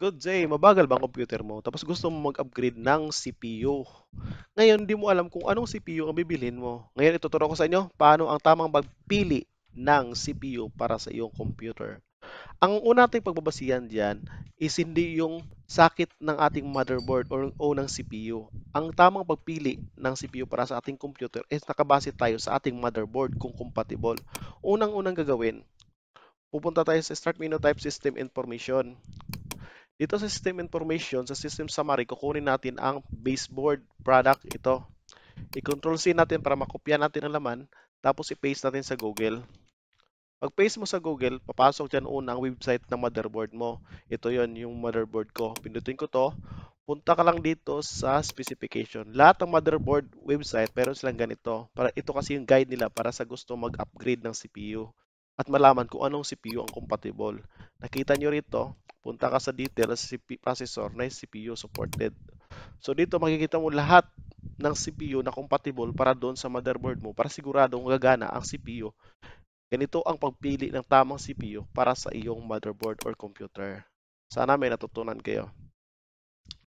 Good day, mabagal ba ang computer mo? Tapos gusto mo mag-upgrade ng CPU. Ngayon, di mo alam kung anong CPU ang bibilhin mo. Ngayon, ituturo ko sa inyo paano ang tamang pagpili ng CPU para sa iyong computer. Ang una nating pagbabasihan diyan is hindi yung sakit ng ating motherboard o ng CPU. Ang tamang pagpili ng CPU para sa ating computer is nakabase tayo sa ating motherboard kung compatible. Unang-unang gagawin, pupunta tayo sa Start Menu Type System Information. Dito sa System Information, sa System Summary, kukunin natin ang baseboard product. Ito. I-Control C natin para makopya natin ang laman. Tapos i-paste natin sa Google. Pag paste mo sa Google, papasok dyan una ang website ng motherboard mo. Ito yon yung motherboard ko. Pindutin ko to. Punta ka lang dito sa specification. Lahat ng motherboard website, pero silang ganito. Ito kasi yung guide nila para sa gusto mag-upgrade ng CPU. At malaman kung anong CPU ang compatible. Nakita nyo rito, punta ka sa details, processor na yung CPU supported. So dito makikita mo lahat ng CPU na compatible para doon sa motherboard mo para siguradong gagana ang CPU. Ganito ang pagpili ng tamang CPU para sa iyong motherboard or computer. Sana may natutunan kayo.